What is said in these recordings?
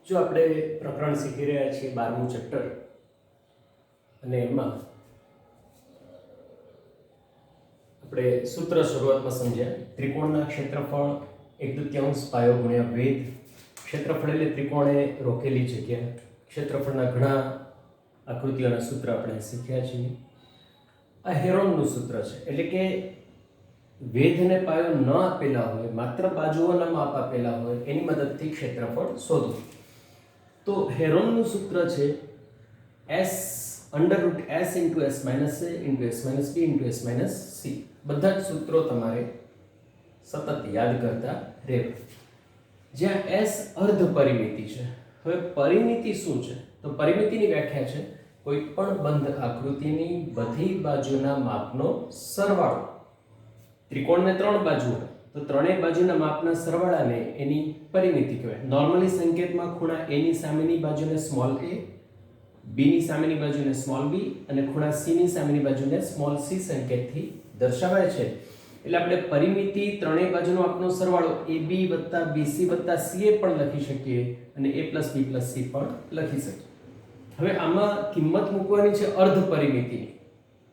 જો આપણે પ્રકરણ શીખી રહ્યા છીએ 12મું ચેપ્ટર અને એમાં આપણે સૂત્ર શરૂઆતમાં સમજ્યા ત્રિકોણના ક્ષેત્રફળ 1/2 પાયો ગુણ્યા વેધ ક્ષેત્રફળ એટલે ત્રિકોણે રોકેલી જગ્યા ક્ષેત્રફળના ઘણા આકૃતિઓના સૂત્ર આપણે શીખ્યા છીએ આ હેરોનનું સૂત્ર છે એટલે કે વેધ અને પાયો ન આપેલા હોય માત્ર બાજુઓના માપ આપેલા હોય એની મદદથી ક્ષેત્રફળ શોધો તો હેરોનનું સૂત્ર છે s √s * s - a * s - b * s - c બધા જ સૂત્રો તમારે સતત યાદ કરતા રહેવા જ્યાં s અર્ધ પરિમિતિ છે હવે પરિમિતિ શું છે તો પરિમિતિની વ્યાખ્યા છે કોઈ પણ બંધ આકૃતિની બધી બાજુના માપનો સરવાળો ત્રિકોણને 3 બાજુ હોય તો ત્રણેય બાજુના માપના સરવાળાને એની પરિમિતિ કહેવાય નોર્મલી સંકેતમાં ખૂણા a ની સામેની બાજુને સ્મોલ a b ની સામેની બાજુને સ્મોલ b અને ખૂણા c ની સામેની બાજુને સ્મોલ c સંકેતથી દર્શાવાય છે એટલે આપણે પરિમિતિ ત્રણેય બાજુનો માપનો સરવાળો ab + bc + ca પણ લખી શકીએ અને a + b + c પણ લખી શકીએ હવે આમાં કિંમત મૂકવાની છે અર્ધ પરિમિતિની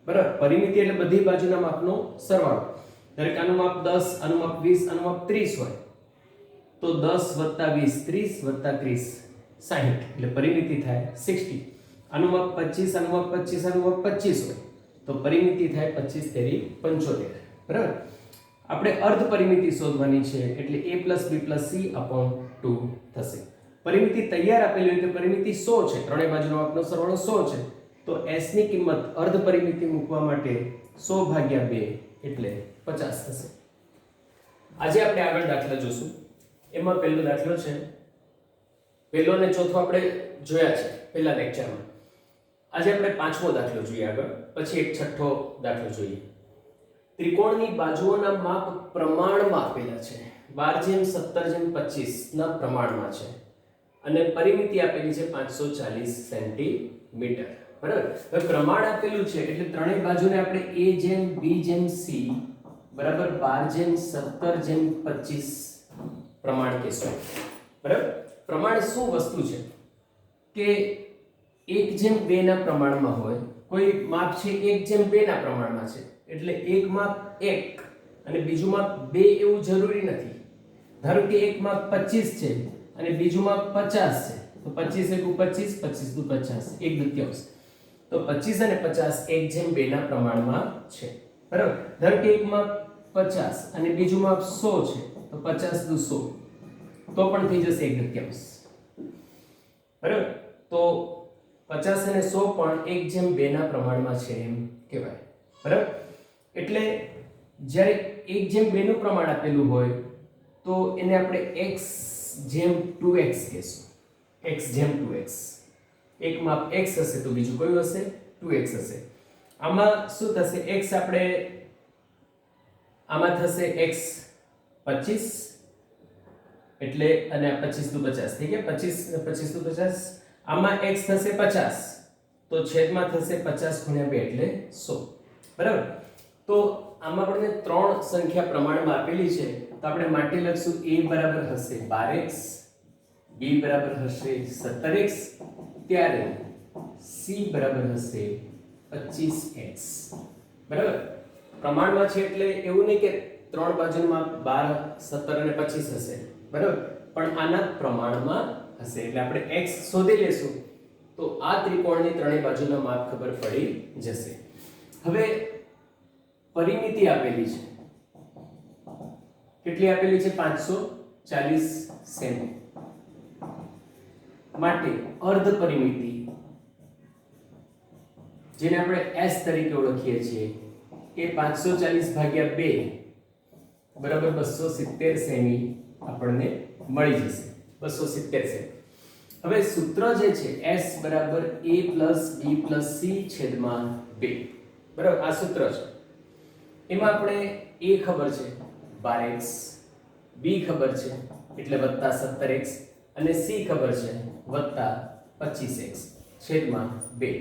બરાબર પરિમિતિ એટલે બધી બાજુના માપનો સરવાળો દરેક આનું માપ 10 આનું માપ 20 આનું માપ 30 હોય તો 10 + 20 30 + 30 60 એટલે પરિમિતિ થાય 60 આનું માપ 25 આનું માપ 25 આનું માપ 25 હોય તો પરિમિતિ થાય 25 તેરી 75 બરાબર આપણે અર્ધ પરિમિતિ શોધવાની છે એટલે a + b + c / 2 થશે પરિમિતિ તૈયાર આપેલી હોય કે પરિમિતિ 100 છે ત્રણેય બાજુનો માપનો સરવાળો 100 છે તો s ની કિંમત અર્ધ પરિમિતિ મૂકવા માટે 100 / 2 એટલે 50 થશે આજે આપણે આગળ દાખલા જોશું એમાં પહેલો દાખલો છે પહેલો અને ચોથો આપણે જોયા છે પહેલા લેક્ચરમાં આજે આપણે પાંચમો દાખલો જોઈએ આગળ પછી એક છઠ્ઠો દાખલો જોઈએ ત્રિકોણની બાજુઓના માપ પ્રમાણમાં આપેલા છે 12:17:25 ના પ્રમાણમાં છે અને પરિમિતિ આપેલી છે 540 સેન્ટીમીટર બરાબર હવે પ્રમાણ આપેલું છે એટલે ત્રણેય બાજુને આપણે a b c બરાબર 12:17:25 પ્રમાણ કહેશું બરાબર પ્રમાણ શું વસ્તુ છે કે 1:2 ના પ્રમાણમાં હોય કોઈ માપ છે 1:2 ના પ્રમાણમાં છે એટલે એક માપ 1 અને બીજું માપ 2 એવું જરૂરી નથી ધારો કે એક માપ 25 છે અને બીજું માપ 50 છે તો 25 * 25 25 * 50 1/2 તો 25 અને 50 1:2 ના પ્રમાણમાં છે બરાબર ધારો કે એક માપ 50 અને બીજું માપ 100 છે તો 50 * 100 તો પણ થઈ જશે 1/2 બરાબર તો 50 અને 100 પણ 1:2 ના પ્રમાણમાં છે એમ કહેવાય બરાબર એટલે જ્યારે 1:2 નું પ્રમાણ આપેલું હોય તો એને આપણે x/2x કહેશું x/2x એક માપ x હશે તો બીજું કયું હશે 2x હશે આમાં શું થશે x આપણે આમાં થશે x 25 એટલે અને 25 * 50 થઈ ગયા 25 * 50 આમાં x થશે 50 તો છેદમાં થશે 50 × 2 એટલે 100 બરાબર તો આમાં આપણને ત્રણ સંખ્યા પ્રમાણમાં આપેલી છે તો આપણે માટે લખશું a બરાબર હશે 12x b બરાબર હશે 17x ત્યારે c બરાબર હશે 25x બરાબર પ્રમાણમાં છે એટલે એવું નહીં કે ત્રણ બાજુમાં 12 17 અને 25 હશે બરાબર પણ આના પ્રમાણમાં હશે એટલે આપણે x શોધી લેશું તો આ ત્રિકોણની ત્રણેય બાજુના માપ ખબર પડી જશે હવે પરિમિતિ આપેલી છે કેટલી આપેલી છે 540 સેમી માટે અર્ધ પરિમિતિ જેને આપણે s તરીકે ઓળખીએ છીએ એ 540/2 બરાબર 270 સેમી આપણને મળી જશે 270 સેમી હવે સૂત્ર જે છે s બરાબર a + b + c છેદમાં 2 બરાબર આ સૂત્ર છે એમાં આપણે a ખબર છે 12x b ખબર છે એટલે +17x અને c ખબર છે +25x છેદમાં 2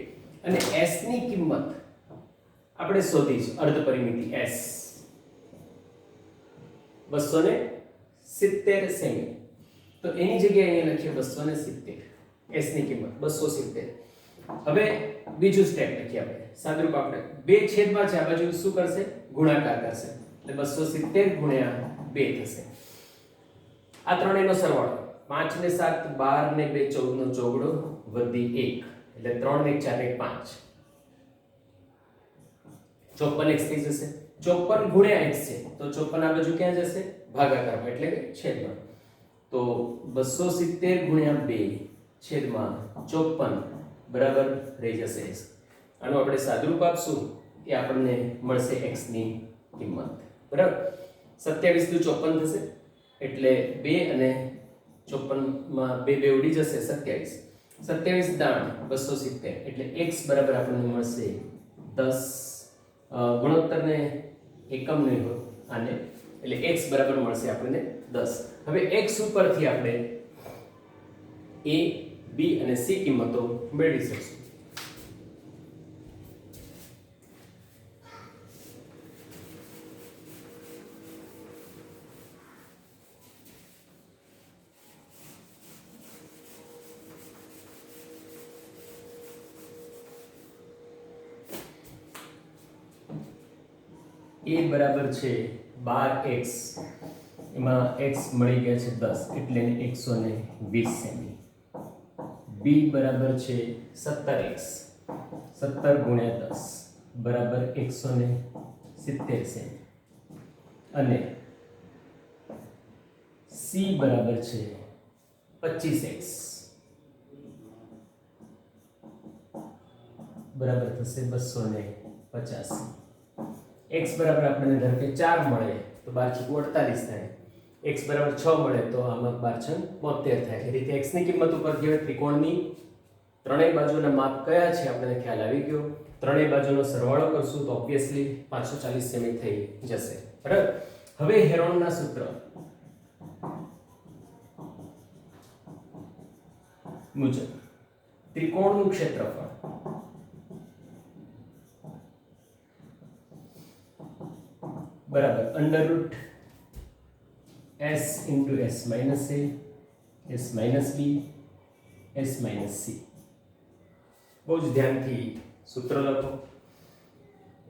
અને s ની કિંમત આપણે શોધી છે અર્ધ પરિમિતિ s 270 સેમી તો એની જગ્યાએ અહીંયા લખીએ 270. s ની કિંમત 270. હવે બીજું સ્ટેપ લખીએ આપણે સાદુરૂપ. આપણે બે છેદમાં છે, આ બાજુ શું કરશે? ગુણાકાર કરશે. એટલે 270 ગુણ્યા 2 થશે. આ ત્રણેયનો સરવાળો 5 ને 7 12 ને 2 14 નો ચોગડો વધી 1 એટલે 3 ને 4 ને 5 54x થઈ જશે. 54 ગુણ્યા x છે તો 54 આ બાજુ ક્યાં જશે? ભાગાકારમાં એટલે કે છેદમાં. તો 270 ગુણ્યા 2 છેદમાં 54 બરાબર રહી જશે. આનું આપણે સાદુરૂપ આપશું એ આપણને મળશે x ની કિંમત. બરાબર. 27 દુ 54 થશે એટલે 2 અને 54 માં 2 ઉડી જશે. 27 27 દાણ 270 એટલે x બરાબર આપણને મળશે 10. ગુણોત્તરને એકમ નહીં હોય આને, એટલે x બરાબર મળશે આપણને 10. હવે x ઉપરથી આપણે a b અને c કિંમતો મેળવી શકશું. a બરાબર છે 12x, એમાં x મળી ગયા છે 10 એટલે 120 સેમી. b બરાબર છે 17x, 17 ગુણ્યા 10 બરાબર 170 સેમી. અને c બરાબર છે 25x બરાબર થશે 250. x બરાબર આપણને ધારો કે 4 મળે તો 12 × 48 થાય. x બરાબર 6 મળે તો આમાં 12 × 72 થાય. એ રીતે x ની કિંમત ઉપર કહેવાય ત્રિકોણની ત્રણેય બાજુના માપ કયા છે આપણને ખ્યાલ આવી ગયો. ત્રણેય બાજુનો સરવાળો કરશું તો ઓબ્વિયસલી 540 સેમી થઈ જશે. બરાબર. હવે હેરોનના સૂત્ર મુજબ ત્રિકોણનું ક્ષેત્રફળ બરાબર √ s × s - a s - b s - c. બહુ જ ધ્યાનથી સૂત્ર લખો,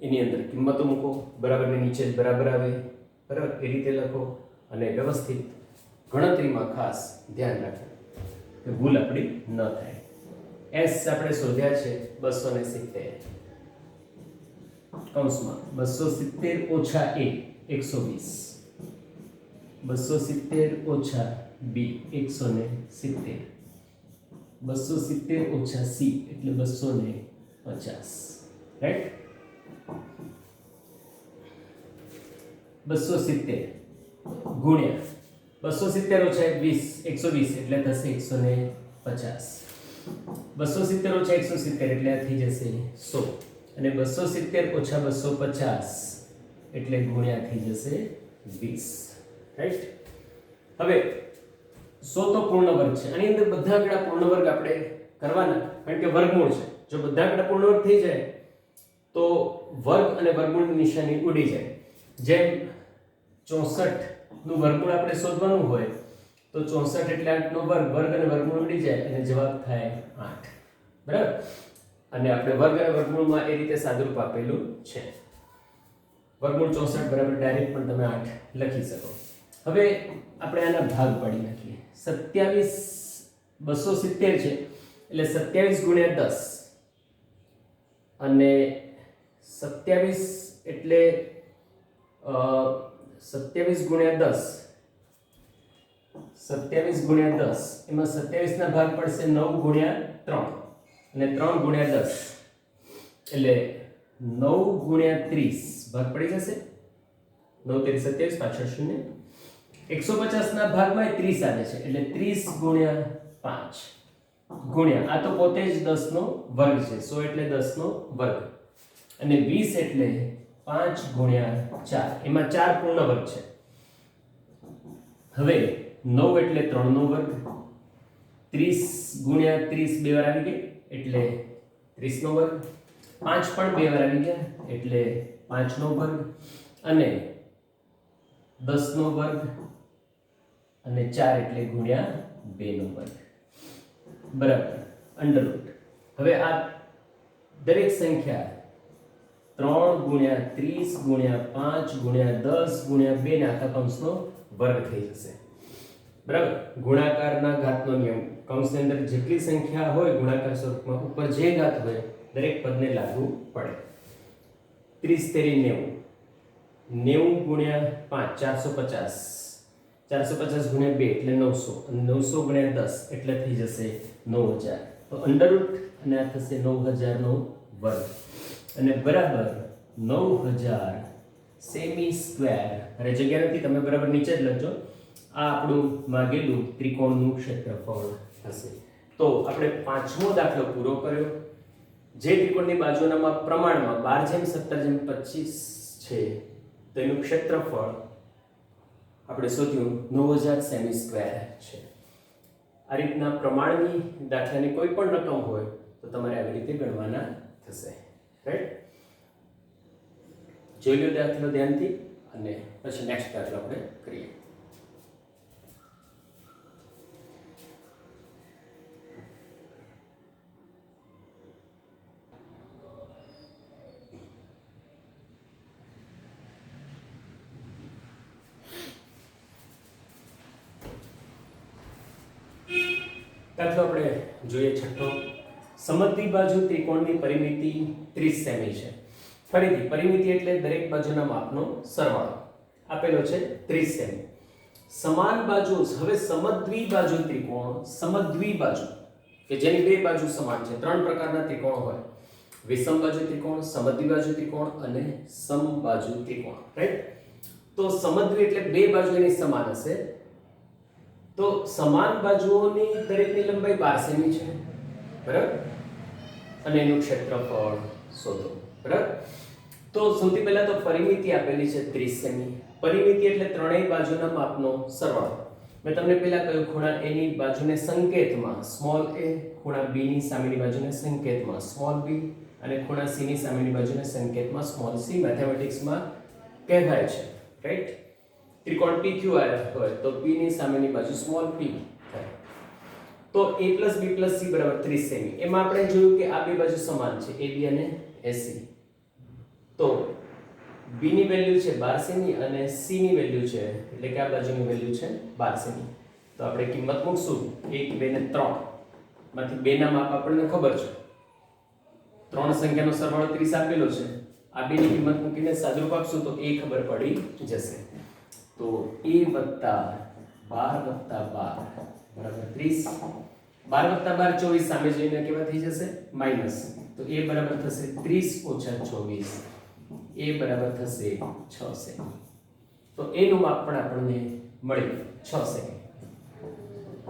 એની અંદર કિંમતો મૂકો, બરાબર ને નીચે જ બરાબર આવે. બરાબર એ રીતે લખો અને વ્યવસ્થિત ગણતરીમાં ખાસ ધ્યાન રાખો કે ભૂલ આપણી ન થાય. s આપણે શોધ્યા છે 270 કૌંસમાં 270 ઓછા a 120, 270 ઓછા b 170, 270 ઓછા c એટલે 250. રાઈટ. 270 ગુણ્યા 270 ઓછા 20 120 એટલે થશે 150. 270 ઓછા 170 એટલે આ થઈ જશે 100 અને 270 ઓછા 250 એટલે ગુણ્યા થઈ જશે 20. રાઈટ. હવે 100 તો પૂર્ણ વર્ગ છે, આની અંદર બધા આંકડા પૂર્ણ વર્ગ આપણે કરવાના કારણ કે વર્ગમૂળ છે. જો બધા આંકડા પૂર્ણ વર્ગ થઈ જાય તો વર્ગ અને વર્ગમૂળની નિશાની ઉડી જાય. જેમ 64 નું વર્ગમૂળ આપણે શોધવાનું હોય તો 64 એટલે 8 નો વર્ગ, વર્ગ અને વર્ગમૂળ ઉડી જાય અને જવાબ થાય 8. બરાબર. અને આપણે વર્ગ અને વર્ગમૂળમાં એ રીતે સાદુરૂપ આપેલું છે. વર્ગમૂળ 64 બરાબર ડાયરેક્ટ પણ તમે 8 લખી શકો. હવે આપણે આના ભાગ પાડી નાખીએ. 27 270 છે એટલે 27 ગુણ્યા 10 અને 27 એટલે 27 ગુણ્યા 10 27 ગુણ્યા 10 એમાં 27 ના ભાગ પડશે 9 ગુણ્યા 3 અને 3 ગુણ્યા 10 એટલે 9 ગુણ્યા 30 ભાગ પડી જશે. 9 × 27 પાછળ 0. 150 ના ભાગમાં 30 આવે છે એટલે 30 ગુણ્યા 5 ગુણ્યા આ તો પોતે જ 10 નો વર્ગ છે. 100 એટલે 10 નો વર્ગ અને 20 એટલે 5 ગુણ્યા 4, એમાં 4 પૂર્ણ વર્ગ છે. હવે 9 એટલે 3 નો વર્ગ, 30 ગુણ્યા 30 બે વાર આવી ગઈ એટલે 30 નો વર્ગ, 5 પણ બે વાર આવી ગયા એટલે 5 નો વર્ગ અને 10 નો વર્ગ અને 4 એટલે ગુણ્યા 2 નો વર્ગ બરાબર અંડરરૂટ. હવે આ દરેક સંખ્યા 3 ગુણ્યા 30 ગુણ્યા 5 ગુણ્યા 10 ગુણ્યા 2 ના આખા કૌંસનો વર્ગ થઈ જશે બરાબર. ગુણાકારના ઘાતનો નિયમ, કૌંસની અંદર જેટલી સંખ્યા હોય ગુણાકાર સ્વરૂપમાં ઉપર જે ઘાત હોય દરેક પદને લાગુ પડે. 30 તેરી 90, 90 ગુણ્યા 5 450, 450 ગુણ્યા 2 એટલે 900 અને 900 ગુણ્યા 10 એટલે થઈ જશે 9000. તો અંડરરૂટ અને આ થશે 9000 નો વર્ગ અને બરાબર 9000 સેમી સ્ક્વેર. અરે જગ્યા નથી, તમે બરાબર નીચે જ લખજો. આ આપણું માંગેલું ત્રિકોણનું ક્ષેત્રફળ હશે. તો આપણે પાંચમો દાખલો પૂરો કર્યો. જે ત્રિકોણની બાજુના પ્રમાણમાં 12:17:25 છે તેનું ક્ષેત્રફળ આપણે શોધ્યું 9000 સેમી સ્ક્વેર છે. આ રીતના પ્રમાણની દાખલાની કોઈ પણ રકમ હોય તો તમારે આવી રીતે ગણવાના થશે. રાઈટ? જોઈ લો દાખલો ધ્યાનથી અને પછી નેક્સ્ટ દાખલો આપણે કરીએ. દાખલો આપણે જોઈએ છઠ્ઠો. સમદ્વિબાજુ ત્રિકોણની પરિમિતિ 30 સેમી છે. ફરીથી પરિમિતિ એટલે દરેક બાજુના માપનો સરવાળો આપેલો છે 30 સેમી. સમાન બાજુ, હવે સમદ્વિબાજુ ત્રિકોણ, સમદ્વિબાજુ કે જેની બે બાજુ સમાન છે. ત્રણ પ્રકારના ત્રિકોણ હોય: વિષમબાજુ ત્રિકોણ, સમદ્વિબાજુ ત્રિકોણ અને સમબાજુ ત્રિકોણ. રાઈટ? તો સમદ્વિ એટલે બે બાજુ એની સમાન હશે. તો સમાન બાજુઓની દરેકની લંબાઈ 12 સેમી છે બરાબર, અને એનું ક્ષેત્રફળ શોધો બરાબર. તો સૌથી પહેલા તો પરિમિતિ આપેલી છે 30 સેમી. પરિમિતિ એટલે ત્રણેય બાજુના માપનો સરવાળો. મેં તમને પહેલા કહ્યું ખૂણા a ની બાજુને સંકેતમાં સ્મોલ a, ખૂણા b ની સામેની બાજુને સંકેતમાં સ્મોલ b અને ખૂણા c ની સામેની બાજુને સંકેતમાં સ્મોલ c મેથેમેટિક્સમાં કહેવાય છે. રાઈટ? ત્રિકોણ PQR હોય તો p ની સામેની બાજુ સ્મોલ p થાય. તો a + b + c = 30 સેમી. એમાં આપણે જોયું કે આ બે બાજુ સમાન છે, AB અને AC. તો b ની વેલ્યુ છે 12 સેમી અને c ની વેલ્યુ છે એટલે કે આ બાજુની વેલ્યુ છે 12 સેમી. તો આપણે કિંમત મૂકશું 1 2 અને 3 માંથી બે ના માપ આપણને ખબર છે. ત્રણ સંખ્યાનો સરવાળો 30 આપેલો છે. આ બે ની કિંમત મૂકીને સાદુરૂપ આપશું તો a ખબર પડી જશે. તો a + 12 + 12 = 30. 12 + 12 24 સામે જઈને કેવા થઈ જશે? માઈનસ. તો a બરાબર થશે 30 - 24. a બરાબર થશે 6 સેમી. તો a નું માપ પણ આપણને મળ્યું 6 સેમી.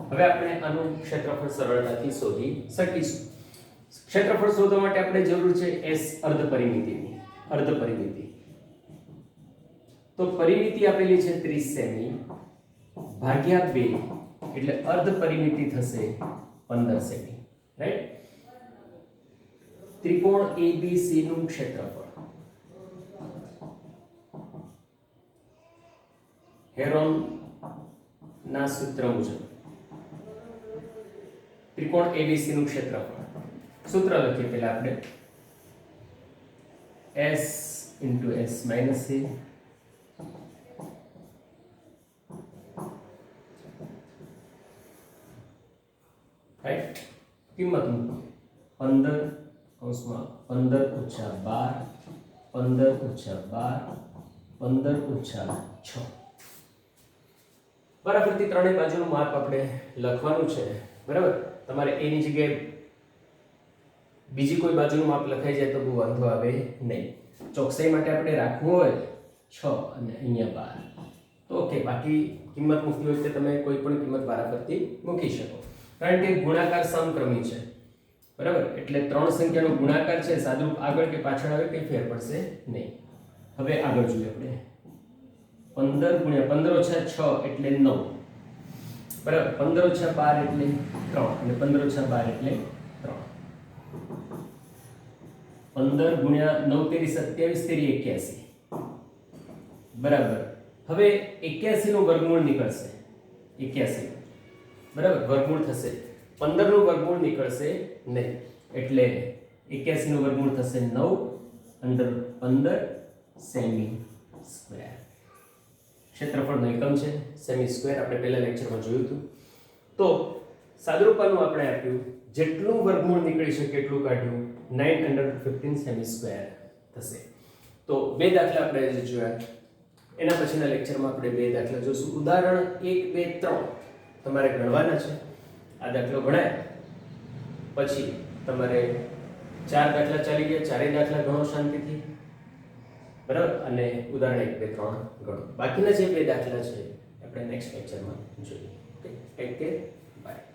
હવે આપણે આનું ક્ષેત્રફળ સરળતાથી શોધી શકીશું. ક્ષેત્રફળ શોધવા માટે આપણે જરૂર છે s અર્ધ પરિમિતિની. અર્ધ પરિમિતિ તો પરિમિતિ આપેલી છે 30 સેમી ભાગ્યા 2 એટલે અર્ધ પરિમિતિ થશે 15 સેમી. રાઈટ? ત્રિકોણ ABC નું ક્ષેત્રફળ હેરોન ના સૂત્ર મુજબ ત્રિકોણ ABC નું ક્ષેત્રફળ સૂત્ર લખીએ પહેલા આપણે s * s - a રાઈટ? કિંમત મૂકો 15 કૌંસમાં 15 - 12 15 - 12 15 - 6 બરાબરથી ત્રણેય બાજુનું માપ આપણે લખવાનું છે બરાબર. તમારે a ની જગ્યાએ બીજી કોઈ બાજુનું માપ લખાઈ જાય તો બહુ વાંધો આવે નહીં. ચોકસાઈ માટે આપણે રાખવું હોય 6 અને અહીંયા 12 તો ઓકે. બાકી કિંમત મૂકવી હોય તો તમે કોઈ પણ કિંમત વારાફરતી મૂકી શકો, કારણ કે ગુણાકાર સમક્રમી છે બરાબર. એટલે ત્રણ સંખ્યાનો ગુણાકાર છે, સાદુરૂપ આગળ કે પાછળ આવે કંઈ ફેર પડશે નહીં. હવે આગળ જોઈએ આપણે 15 × 15 - 6 એટલે 9 બરાબર. 15 - 12 એટલે 3 અને 15 - 12 એટલે 3. 15 × 9 તેરી 27 તેરી 81 બરાબર. હવે 81 નું વર્ગમૂળ નીકળશે 81 બરાબર વર્ગમૂળ થશે 15 નું વર્ગમૂળ નીકળશે નહીં એટલે 81 નું વર્ગમૂળ થશે 9 અંદર 15 સેમી સ્ક્વેર ક્ષેત્રફળનો એકમ છે સેમી સ્ક્વેર આપણે પહેલા લેક્ચરમાં જોયું હતું તો સાદુરૂપાનું આપણે આપ્યું જેટલું વર્ગમૂળ નીકળી શકે એટલું કાઢ્યું 915 સેમી સ્ક્વેર થશે તો બે દાખલા આપણે જે જોયા એના પછીના લેક્ચરમાં આપણે બે દાખલા જોઈશું ઉદાહરણ 1 2 3 તમારે ગણવાના છે આ દાખલો ગણાય પછી તમારે ચાર દાખલા ચાલી ગયા ચારેય દાખલા ગણો શાંતિથી બરાબર અને ઉદાહરણ 1 2 3 ગણો બાકીના જે બે દાખલા છે આપણે નેક્સ્ટ લેક્ચરમાં જોઈએ ઓકે ટેક કેર બાય